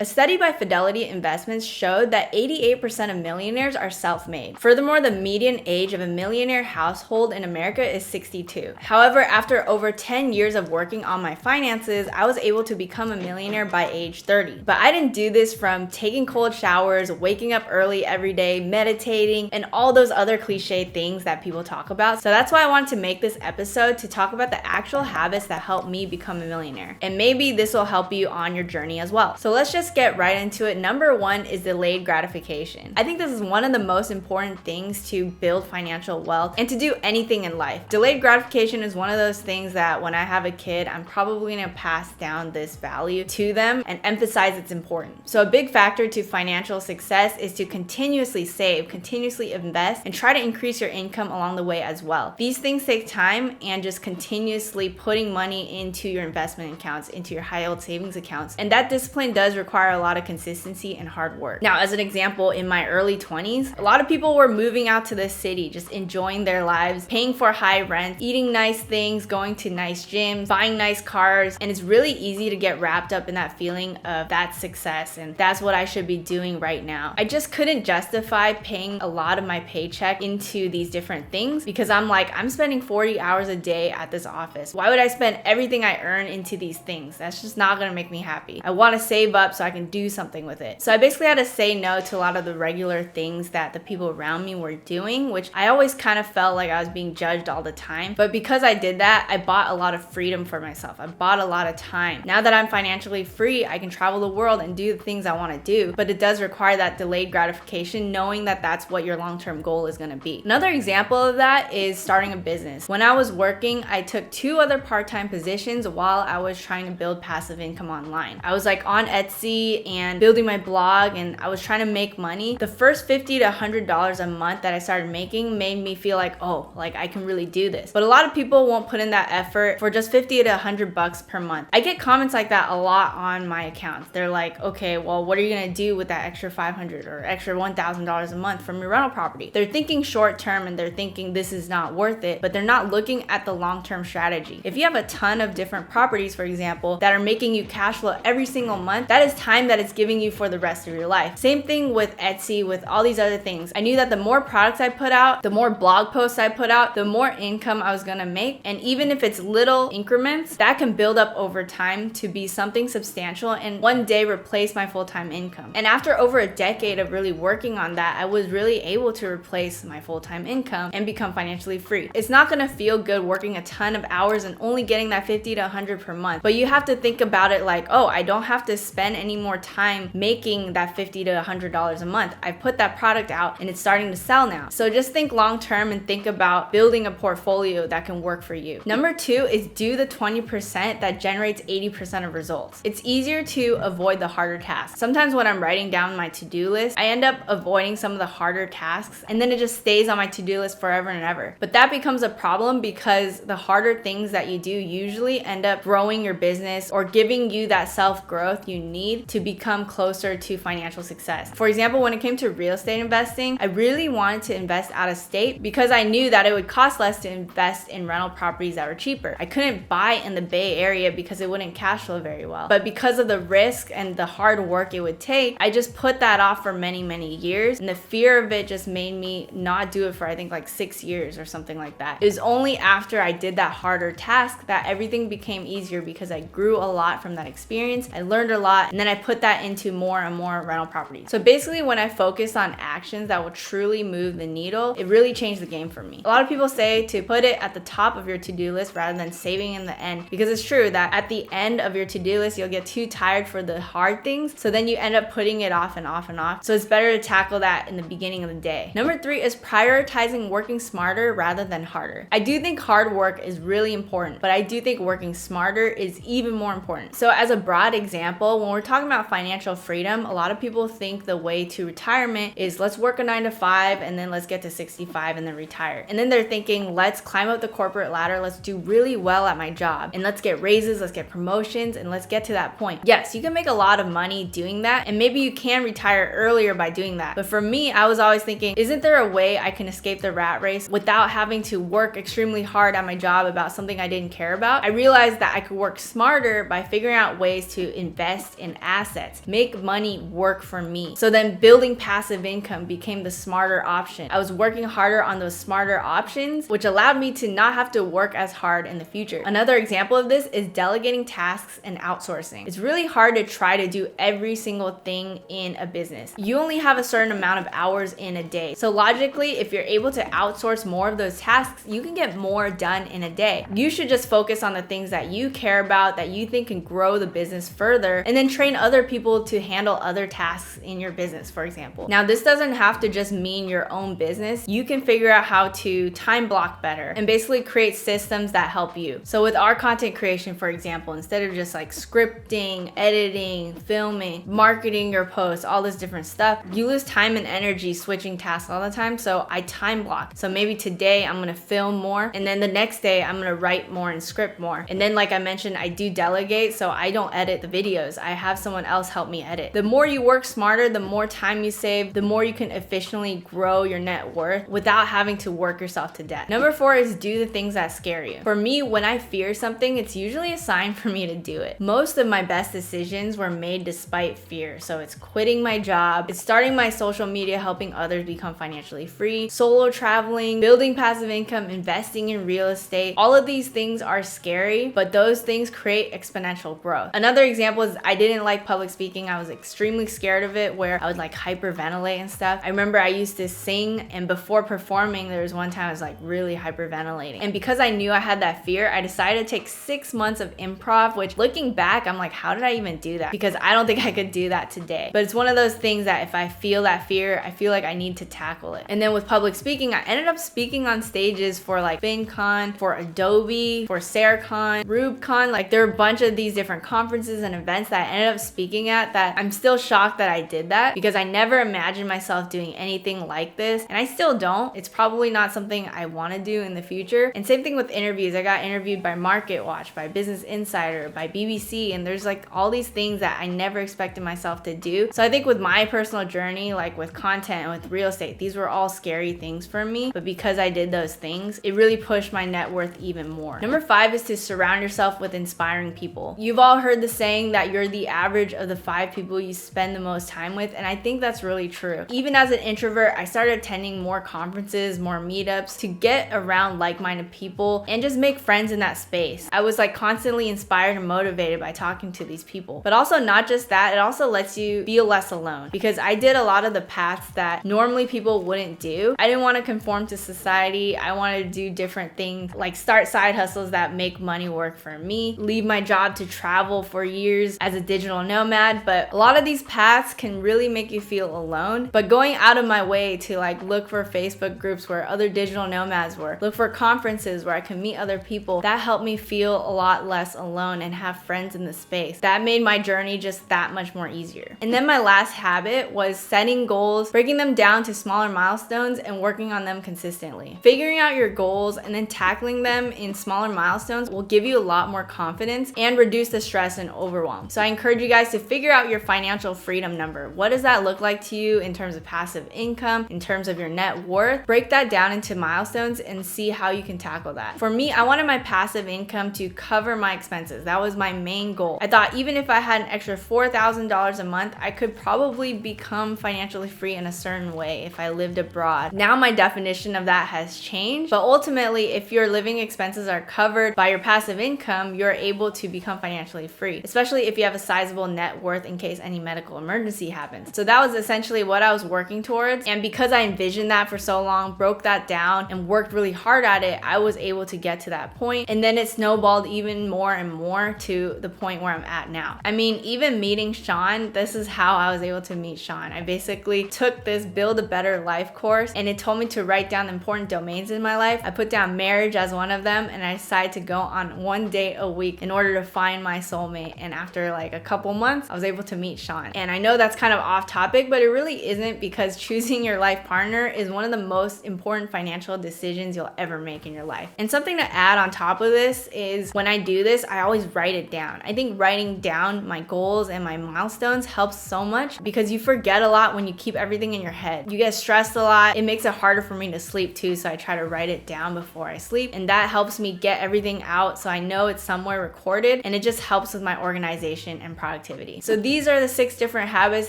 A study by Fidelity Investments showed that 88% of millionaires are self-made. Furthermore, the median age of a millionaire household in America is 62. However, after over 10 years of working on my finances, I was able to become a millionaire by age 30. But I didn't do this from taking cold showers, waking up early every day, meditating, and all those other cliche things that people talk about. So that's why I wanted to make this episode to talk about the actual habits that helped me become a millionaire. And maybe this will help you on your journey as well. So let's just get right into it. Number one is delayed gratification. I think this is one of the most important things to build financial wealth and to do anything in life. Delayed gratification is one of those things that when I have a kid, I'm probably gonna pass down this value to them and emphasize its importance. So a big factor to financial success is to continuously save, continuously invest, and try to increase your income along the way as well. These things take time, and just continuously putting money into your investment accounts, into your high yield savings accounts. And that discipline does require a lot of consistency and hard work. Now, as an example, in my early 20s, a lot of people were moving out to the city, just enjoying their lives, paying for high rent, eating nice things, going to nice gyms, buying nice cars, and it's really easy to get wrapped up in that feeling of that success and that's what I should be doing right now. I just couldn't justify paying a lot of my paycheck into these different things because I'm like, I'm spending 40 hours a day at this office. Why would I spend everything I earn into these things? That's just not gonna make me happy. I wanna save up so I can do something with it. So I basically had to say no to a lot of the regular things that the people around me were doing, which I always kind of felt like I was being judged all the time. But because I did that, I bought a lot of freedom for myself. I bought a lot of time. Now that I'm financially free, I can travel the world and do the things I want to do, but it does require that delayed gratification, knowing that that's what your long-term goal is going to be. Another example of that is starting a business. When I was working, I took 2 other part-time positions while I was trying to build passive income online. I was like on Etsy and building my blog, and I was trying to make money. The first $50 to $100 a month that I started making made me feel like, oh, like I can really do this. But a lot of people won't put in that effort for just 50 to $100 per month. I get comments like that a lot on my accounts. They're like, okay, well, what are you gonna do with that extra $500 or extra $1,000 a month from your rental property? They're thinking short term and they're thinking this is not worth it, but they're not looking at the long-term strategy. If you have a ton of different properties, for example, that are making you cash flow every single month, that is time that it's giving you for the rest of your life. Same thing with Etsy, with all these other things. I knew that the more products I put out, the more blog posts I put out, the more income I was gonna make. And even if it's little increments, that can build up over time to be something substantial and one day replace my full-time income. And after over a decade of really working on that, I was really able to replace my full-time income and become financially free. It's not gonna feel good working a ton of hours and only getting that 50 to 100 per month, but you have to think about it like, oh, I don't have to spend any more time making that $50 to $100 a month. I put that product out and it's starting to sell now. So just think long-term and think about building a portfolio that can work for you. Number 2 is do the 20% that generates 80% of results. It's easier to avoid the harder tasks. Sometimes when I'm writing down my to-do list, I end up avoiding some of the harder tasks and then it just stays on my to-do list forever and ever. But that becomes a problem because the harder things that you do usually end up growing your business or giving you that self-growth you need to become closer to financial success. For example, when it came to real estate investing, I really wanted to invest out of state because I knew that it would cost less to invest in rental properties that were cheaper. I couldn't buy in the Bay Area because it wouldn't cash flow very well. But because of the risk and the hard work it would take, I just put that off for many, many years. And the fear of it just made me not do it for I think like 6 years or something like that. It was only after I did that harder task that everything became easier because I grew a lot from that experience. I learned a lot and then I put that into more and more rental properties. So basically when I focus on actions that will truly move the needle, it really changed the game for me. A lot of people say to put it at the top of your to-do list rather than saving in the end, because it's true that at the end of your to-do list, you'll get too tired for the hard things. So then you end up putting it off and off and off. So it's better to tackle that in the beginning of the day. Number 3 is prioritizing working smarter rather than harder. I do think hard work is really important, but I do think working smarter is even more important. So as a broad example, when we're talking about financial freedom, a lot of people think the way to retirement is let's work a 9 to 5 and then let's get to 65 and then retire. And then they're thinking, let's climb up the corporate ladder, let's do really well at my job and let's get raises, let's get promotions, and let's get to that point. Yes, you can make a lot of money doing that, and maybe you can retire earlier by doing that. But for me, I was always thinking, isn't there a way I can escape the rat race without having to work extremely hard at my job about something I didn't care about? I realized that I could work smarter by figuring out ways to invest in assets, make money work for me. So then building passive income became the smarter option. I was working harder on those smarter options, which allowed me to not have to work as hard in the future. Another example of this is delegating tasks and outsourcing. It's really hard to try to do every single thing in a business. You only have a certain amount of hours in a day. So logically, if you're able to outsource more of those tasks, you can get more done in a day. You should just focus on the things that you care about, that you think can grow the business further, and then train other people to handle other tasks in your business, for example. Now, this doesn't have to just mean your own business. You can figure out how to time block better and basically create systems that help you. So with our content creation, for example, instead of just like scripting, editing, filming, marketing your posts, all this different stuff, you lose time and energy switching tasks all the time. So I time block. So maybe today I'm gonna film more, and then the next day I'm gonna write more and script more. And then like I mentioned, I do delegate, so I don't edit the videos. I have someone else help me edit. The more you work smarter, the more time you save, the more you can efficiently grow your net worth without having to work yourself to death. Number 4 is do the things that scare you. For me, when I fear something, it's usually a sign for me to do it. Most of my best decisions were made despite fear. So it's quitting my job, it's starting my social media, helping others become financially free, solo traveling, building passive income, investing in real estate. All of these things are scary, but those things create exponential growth. Another example is I didn't like public speaking. I was extremely scared of it, where I would like hyperventilate and stuff. I remember I used to sing, and before performing, there was one time I was like really hyperventilating. And because I knew I had that fear, I decided to take 6 months of improv, which looking back, I'm like, how did I even do that? Because I don't think I could do that today. But it's one of those things that if I feel that fear, I feel like I need to tackle it. And then with public speaking, I ended up speaking on stages for like FinCon, for Adobe, for SareCon, RubeCon. Like there were a bunch of these different conferences and events that I ended up speaking at that I'm still shocked that I did that, because I never imagined myself doing anything like this. And I still don't. It's probably not something I want to do in the future. And same thing with interviews. I got interviewed by MarketWatch, by Business Insider, by BBC, and there's like all these things that I never expected myself to do. So I think with my personal journey, like with content and with real estate, these were all scary things for me, but because I did those things, it really pushed my net worth even more. Number 5 is to surround yourself with inspiring people. You've all heard the saying that you're the average of the 5 people you spend the most time with, and I think that's really true. Even as an introvert, I started attending more conferences, more meetups to get around like-minded people and just make friends in that space. I was like constantly inspired and motivated by talking to these people. But also not just that, it also lets you feel less alone, because I did a lot of the paths that normally people wouldn't do. I didn't want to conform to society. I wanted to do different things, like start side hustles that make money work for me, leave my job to travel for years as a digital nomad. But a lot of these paths can really make you feel alone. But going out of my way to like look for Facebook groups where other digital nomads were, look for conferences where I could meet other people, that helped me feel a lot less alone and have friends in the space. That made my journey just that much more easier. And then my last habit was setting goals, breaking them down to smaller milestones and working on them consistently. Figuring out your goals and then tackling them in smaller milestones will give you a lot more confidence and reduce the stress and overwhelm. So I encourage you guys to figure out your financial freedom number. What does that look like to you in terms of passive income, in terms of your net worth? Break that down into milestones and see how you can tackle that. For me, I wanted my passive income to cover my expenses. That was my main goal. I thought even if I had an extra $4,000 a month, I could probably become financially free in a certain way if I lived abroad. Now my definition of that has changed, but ultimately, if your living expenses are covered by your passive income, you're able to become financially free, especially if you have a sizable net worth in case any medical emergency happens. So that was essentially what I was working towards. And because I envisioned that for so long, broke that down and worked really hard at it, I was able to get to that point. And then it snowballed even more and more to the point where I'm at now. I mean, even meeting Sean, this is how I was able to meet Sean. I basically took this Build a Better Life course, and it told me to write down the important domains in my life. I put down marriage as one of them, and I decided to go on 1 date a week in order to find my soulmate. And after like a couple months, I was able to meet Sean. And I know that's kind of off topic, but it really isn't, because choosing your life partner is one of the most important financial decisions you'll ever make in your life. And something to add on top of this is when I do this, I always write it down. I think writing down my goals and my milestones helps so much, because you forget a lot when you keep everything in your head. You get stressed a lot. It makes it harder for me to sleep too, so I try to write it down before I sleep, and that helps me get everything out so I know it's somewhere recorded, and it just helps with my organization and productivity. So these are the 6 different habits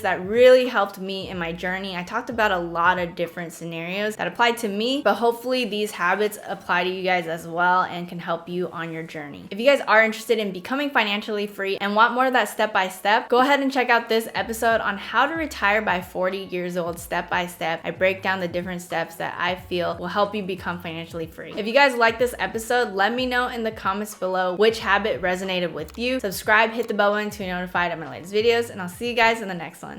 that really helped me in my journey. I talked about a lot of different scenarios that applied to me, but hopefully these habits apply to you guys as well and can help you on your journey. If you guys are interested in becoming financially free and want more of that step-by-step, go ahead and check out this episode on how to retire by 40 years old step-by-step. I break down the different steps that I feel will help you become financially free. If you guys like this episode, let me know in the comments below which habit resonated with you. Subscribe, hit the bell button to be notified of my latest videos, and I'll see you guys in the next one.